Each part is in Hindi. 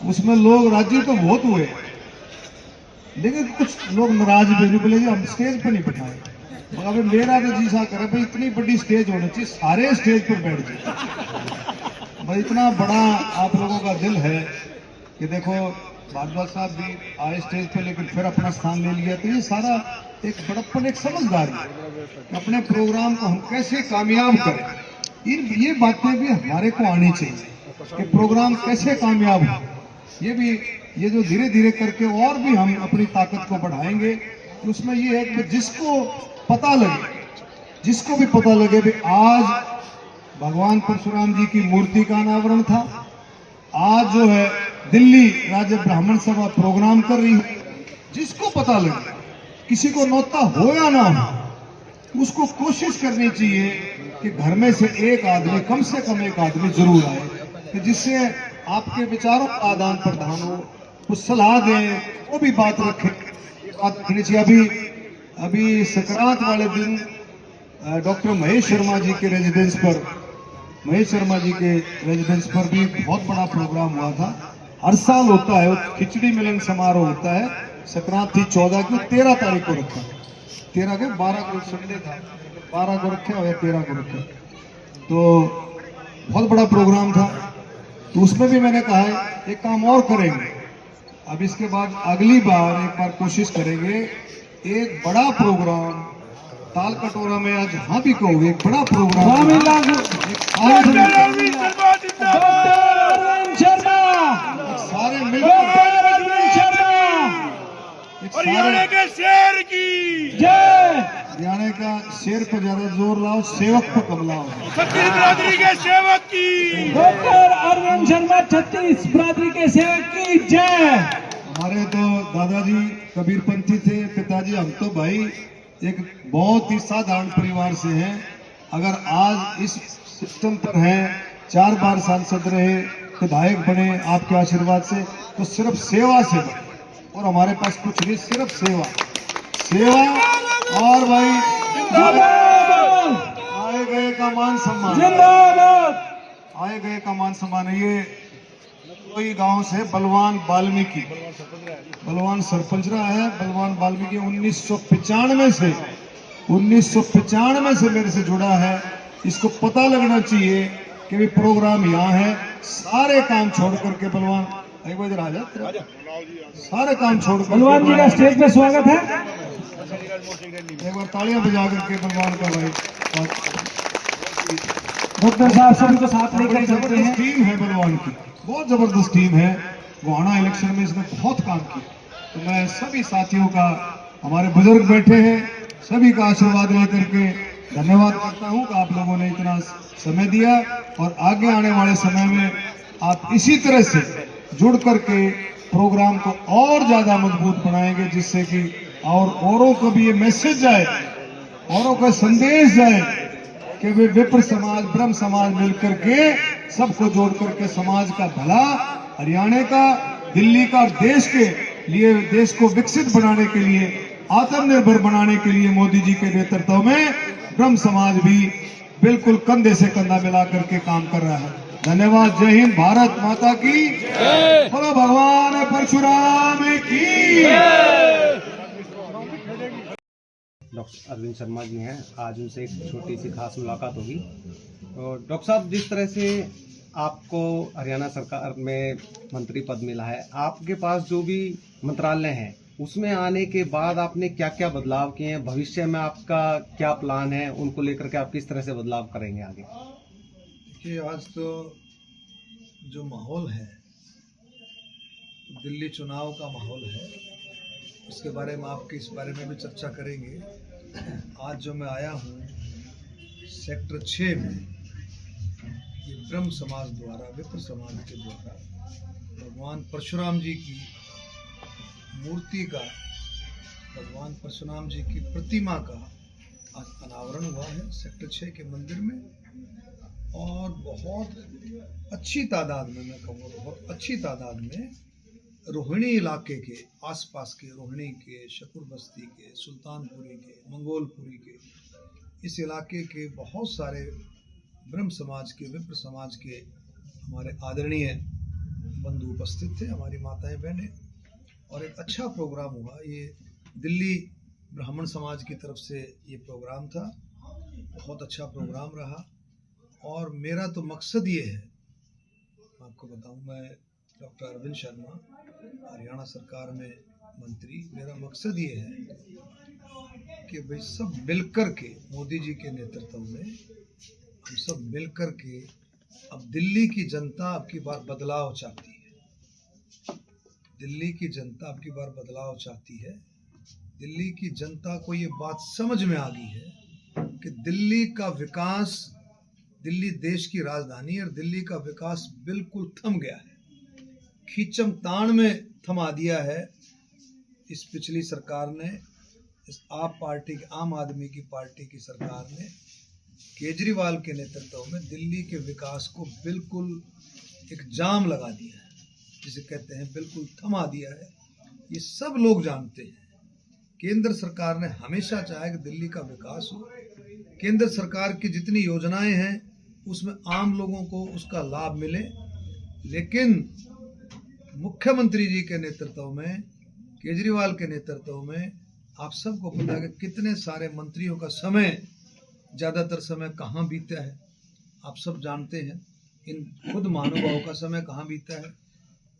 उसमें लोग राजी तो बहुत हुए, लेकिन कुछ लोग नाराज भी नहीं, बोले जी हम स्टेज पर नहीं बैठाए। मगर मेरा तो जी सा करे भाई इतनी बड़ी स्टेज होनी चाहिए, सारे स्टेज पर बैठ जाए। भाई इतना बड़ा आप लोगों का दिल है कि देखो भारद्वाज साहब भी आए स्टेज पे, लेकिन फिर अपना स्थान ले लिया। तो ये सारा एक बड़प्पन, एक समझदारी कि अपने प्रोग्राम को हम कैसे कामयाब करें। ये बातें भी हमारे को आनी चाहिए कि प्रोग्राम कैसे कामयाब हो। ये भी, ये जो धीरे धीरे करके और भी हम अपनी ताकत को बढ़ाएंगे, तो उसमें ये है कि जिसको पता लगे, जिसको भी पता लगे भी आज भगवान परशुराम जी की मूर्ति का अनावरण था, आज जो है दिल्ली राज्य ब्राह्मण सभा प्रोग्राम कर रही है, जिसको पता लगे, किसी को नौता हो या ना हो, उसको कोशिश करनी चाहिए कि घर में से एक आदमी, कम से कम एक आदमी जरूर आए, कि जिससे आपके विचारों का आदान प्रदान हो, कुछ सलाह दें, वो भी बात रखें। बात रखनी चाहिए। अभी संक्रांत वाले दिन डॉक्टर महेश शर्मा जी के रेजिडेंस पर, महेश शर्मा जी के रेजिडेंस पर भी बहुत बड़ा प्रोग्राम हुआ था। हर साल होता है, खिचड़ी मिलन समारोह होता है। संक्रांत थी 14 की, 13 तारीख को रखा, 13 के 12 को संडे था, 12 को रखे और 13 को रखे, तो बहुत बड़ा प्रोग्राम था। तो उसमें भी मैंने कहा है एक काम और करेंगे, अब इसके बाद अगली बार एक बार कोशिश करेंगे, एक बड़ा प्रोग्राम ताल कटोरा में, आज जहां भी कहोगे एक बड़ा प्रोग्राम, सारे मिलकर हरियाणा के शेर की जय, हरियाणा का शेर पर ज्यादा जोर लाओ, सेवक पर कम लाओ। छत्तीस बिरादरी के सेवक की, डॉक्टर अरविंद शर्मा छत्तीस बिरादरी के सेवक की जय। हमारे तो दादाजी कबीरपंथी थे, पिताजी, हम तो भाई एक बहुत ही साधारण परिवार से हैं। अगर आज इस सिस्टम पर हैं, 4 बार सांसद रहे, विधायक बने आपके आशीर्वाद से, तो सिर्फ सेवा से बने। और हमारे पास कुछ नहीं, सिर्फ सेवा, सेवा। और भाई आए गए का मान सम्मान, आए गए का मान सम्मान है। ये कोई गांव से बलवान वाल्मीकि, बलवान सरपंच रहा है, बलवान वाल्मीकि 1995 से मेरे से जुड़ा है। इसको पता लगना चाहिए कि भी प्रोग्राम यहाँ है, सारे काम छोड़ करके बलवान, एक बार इधर आ जा, सारे काम छोड़ कर बलवान जी का स्टेज पे स्वागत है। एक बार तालियां बजा करके बलवान का भाई, डॉक्टर साहब सभी को साथ लेकर चलते हैं। जबरदस्त टीम है बलवान की, बहुत जबरदस्त टीम है। गोहाना इलेक्शन में इसने बहुत काम किया। तो मैं सभी साथियों का, हमारे बुजुर्ग बैठे हैं, सभी का आशीर्वाद लेकर के धन्यवाद करता हूं कि आप लोगों ने इतना समय दिया, और आगे आने वाले समय में आप इसी तरह से जुड़ करके प्रोग्राम को और ज्यादा मजबूत बनाएंगे, जिससे कि और औरों को भी ये मैसेज जाए, औरों का संदेश जाए कि वे विप्र समाज, ब्रह्म समाज मिलकर के सबको जोड़ करके समाज का भला, हरियाणा का, दिल्ली का, देश के लिए, देश को विकसित बनाने के लिए, आत्मनिर्भर बनाने के लिए मोदी जी के नेतृत्व में ब्रह्म समाज भी बिल्कुल कंधे से कंधा मिला करके काम कर रहा है। धन्यवाद। जय हिंद, भारत माता की बोलो, भगवान परशुराम की। डॉक्टर अरविंद शर्मा जी हैं, आज उनसे एक छोटी सी खास मुलाकात होगी। तो डॉक्टर साहब, जिस तरह से आपको हरियाणा सरकार में मंत्री पद मिला है, आपके पास जो भी मंत्रालय हैं, उसमें आने के बाद आपने क्या क्या बदलाव किए हैं, भविष्य में आपका क्या प्लान है, उनको लेकर के आप किस तरह से बदलाव करेंगे आगे? देखिए, आज तो जो माहौल है, दिल्ली चुनाव का माहौल है, उसके बारे में आपके इस बारे में भी चर्चा करेंगे। आज जो मैं आया हूँ सेक्टर 6 में, ये ब्रह्म समाज द्वारा, विप्र समाज के द्वारा भगवान परशुराम जी की मूर्ति का, भगवान परशुराम जी की प्रतिमा का आज अनावरण हुआ है सेक्टर 6 के मंदिर में। और बहुत अच्छी तादाद में, मैं कहूँगा बहुत अच्छी तादाद में, रोहिणी इलाके के आसपास के, रोहिणी के, शकूर बस्ती के, सुल्तानपुरी के, मंगोलपुरी के, इस इलाके के बहुत सारे ब्रह्म समाज के, विप्र समाज के हमारे आदरणीय बंधु उपस्थित थे, हमारी माताएं बहनें, और एक अच्छा प्रोग्राम हुआ। ये दिल्ली ब्राह्मण समाज की तरफ से ये प्रोग्राम था, बहुत अच्छा प्रोग्राम रहा। और मेरा तो मकसद ये है, आपको बताऊं, मैं डॉक्टर अरविंद शर्मा, हरियाणा सरकार में मंत्री, मेरा मकसद ये है कि भाई सब मिलकर के, मोदी जी के नेतृत्व में हम सब मिलकर के, अब दिल्ली की जनता अब की बार बदलाव चाहती है। दिल्ली की जनता अब की बार बदलाव चाहती है। दिल्ली की जनता को ये बात समझ में आ गई है कि दिल्ली का विकास, दिल्ली देश की राजधानी, और दिल्ली का विकास बिल्कुल थम गया है, खींचम ताण में थमा दिया है। इस पिछली सरकार ने, इस आम आदमी की पार्टी की सरकार ने केजरीवाल के नेतृत्व में दिल्ली के विकास को बिल्कुल एक जाम लगा दिया है, जिसे कहते हैं बिल्कुल थमा दिया है। ये सब लोग जानते हैं। केंद्र सरकार ने हमेशा चाहा कि दिल्ली का विकास हो। केंद्र सरकार की जितनी योजनाएं हैं उसमें आम लोगों को उसका लाभ मिले, लेकिन मुख्यमंत्री जी के नेतृत्व में, केजरीवाल के नेतृत्व में, आप सबको पता है कि कितने सारे मंत्रियों का समय, ज़्यादातर समय कहाँ बीता है, आप सब जानते हैं। इन खुद महानुभावों का समय कहाँ बीता है।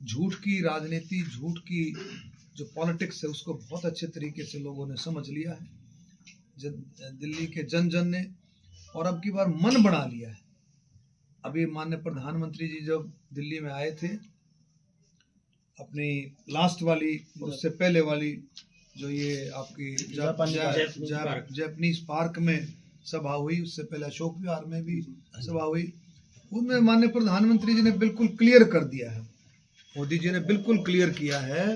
झूठ की राजनीति, झूठ की जो पॉलिटिक्स है, उसको बहुत अच्छे तरीके से लोगों ने समझ लिया है, दिल्ली के जन ने, और अब की बार मन बना लिया है। अभी माननीय प्रधानमंत्री जी जब दिल्ली में आए थे, अपनी लास्ट वाली और उससे पहले वाली जो ये आपकी जापानीज पार्क में सभा हुई, उससे पहले अशोक विहार में भी सभा हुई, उनमें माननीय प्रधानमंत्री जी ने बिल्कुल क्लियर कर दिया है, मोदी जी ने बिल्कुल क्लियर किया है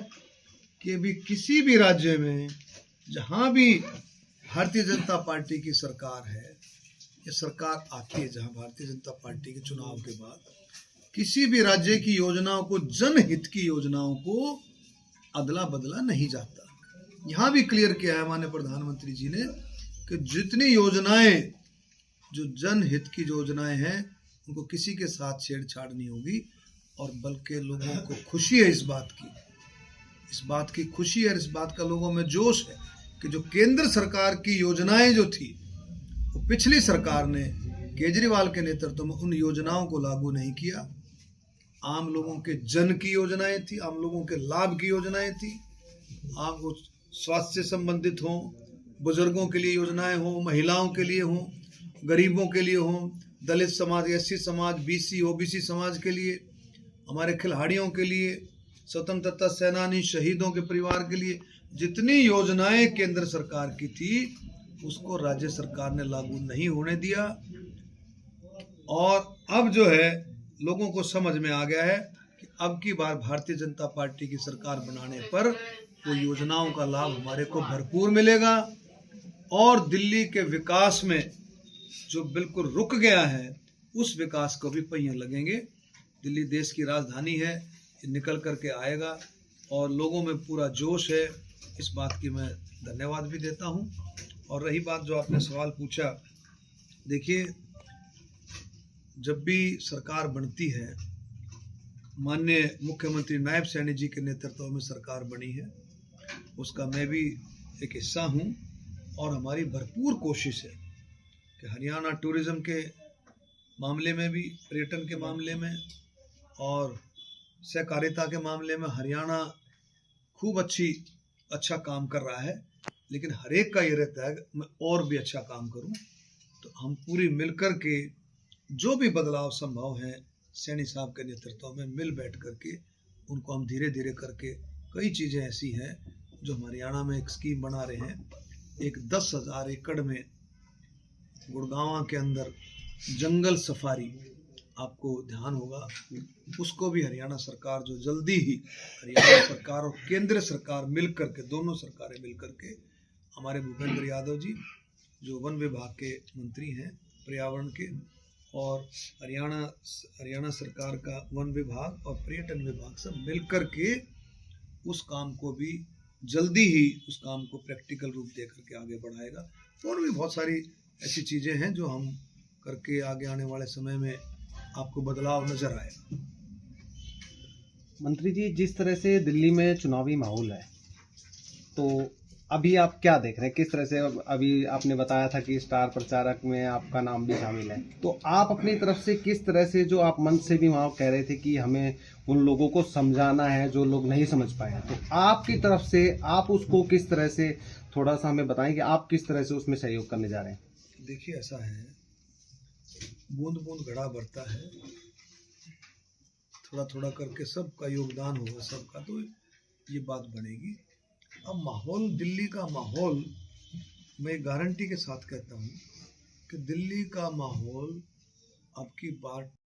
कि भी किसी भी राज्य में जहाँ भी भारतीय जनता पार्टी की सरकार है, ये सरकार आती है, जहाँ भारतीय जनता पार्टी के चुनाव के बाद किसी भी राज्य की योजनाओं को, जनहित की योजनाओं को अदला बदला नहीं जाता। यहाँ भी क्लियर किया है माननीय प्रधानमंत्री जी ने कि जितनी योजनाएं, जो जनहित की योजनाएं हैं, उनको किसी के साथ छेड़छाड़ नहीं होगी। और बल्कि लोगों को खुशी है इस बात की खुशी है, इस बात का लोगों में जोश है कि जो केंद्र सरकार की योजनाएं जो थी, वो पिछली सरकार ने केजरीवाल के नेतृत्व में उन योजनाओं को लागू नहीं किया। आम लोगों के जन की योजनाएं थी, आम लोगों के लाभ की योजनाएं थी, आम स्वास्थ्य से संबंधित हों, बुजुर्गों के लिए योजनाएं हों, महिलाओं के लिए हों, गरीबों के लिए हों, दलित समाज, एससी समाज, बीसी, ओबीसी समाज के लिए, हमारे खिलाड़ियों के लिए, स्वतंत्रता सेनानी, शहीदों के परिवार के लिए, जितनी योजनाएं केंद्र सरकार की थी, उसको राज्य सरकार ने लागू नहीं होने दिया। और अब जो है, लोगों को समझ में आ गया है कि अब की बार भारतीय जनता पार्टी की सरकार बनाने पर वो योजनाओं का लाभ हमारे को भरपूर मिलेगा, और दिल्ली के विकास में जो बिल्कुल रुक गया है, उस विकास को भी पहिए लगेंगे। दिल्ली देश की राजधानी है, ये निकल करके आएगा, और लोगों में पूरा जोश है। इस बात की मैं धन्यवाद भी देता हूँ। और रही बात जो आपने सवाल पूछा, देखिए, जब भी सरकार बनती है, माननीय मुख्यमंत्री नायब सैनी जी के नेतृत्व में सरकार बनी है, उसका मैं भी एक हिस्सा हूँ। और हमारी भरपूर कोशिश है कि हरियाणा टूरिज्म के मामले में भी, पर्यटन के मामले में और सहकारिता के मामले में हरियाणा खूब अच्छा काम कर रहा है। लेकिन हर एक का ये रहता है कि मैं और भी अच्छा काम करूं। तो हम पूरी मिलकर के जो भी बदलाव संभव है, सैनी साहब के नेतृत्व में मिल बैठ करके उनको हम धीरे धीरे करके, कई चीज़ें ऐसी हैं जो हम हरियाणा में एक स्कीम बना रहे हैं। एक 10,000 एकड़ में गुड़गांव के अंदर जंगल सफारी, आपको ध्यान होगा, उसको भी हरियाणा सरकार जो जल्दी ही, हरियाणा सरकार और केंद्र सरकार मिल करके, दोनों सरकारें मिल करके, हमारे भूपेंद्र यादव जी जो वन विभाग के मंत्री हैं, पर्यावरण के, और हरियाणा सरकार का वन विभाग और पर्यटन विभाग सब मिल करके उस काम को भी जल्दी ही, उस काम को प्रैक्टिकल रूप दे करके आगे बढ़ाएगा। और भी बहुत सारी ऐसी चीज़ें हैं जो हम करके आगे आने वाले समय में आपको बदलाव नजर आएगा। मंत्री जी, जिस तरह से दिल्ली में चुनावी माहौल है, तो अभी आप क्या देख रहे हैं, किस तरह से? अभी आपने बताया था कि स्टार प्रचारक में आपका नाम भी शामिल है, तो आप अपनी तरफ से किस तरह से, जो आप मंच से भी वहाँ कह रहे थे कि हमें उन लोगों को समझाना है जो लोग नहीं समझ पाए हैं, तो आपकी तरफ से आप उसको किस तरह से, थोड़ा सा हमें बताएं कि आप किस तरह से उसमें सहयोग करने जा रहे हैं? देखिए, ऐसा है, बूंद बूंद घड़ा भरता है, थोड़ा थोड़ा करके सबका योगदान होगा, सबका, तो ये बात बनेगी। अब माहौल, दिल्ली का माहौल, मैं गारंटी के साथ कहता हूँ कि दिल्ली का माहौल अब की बार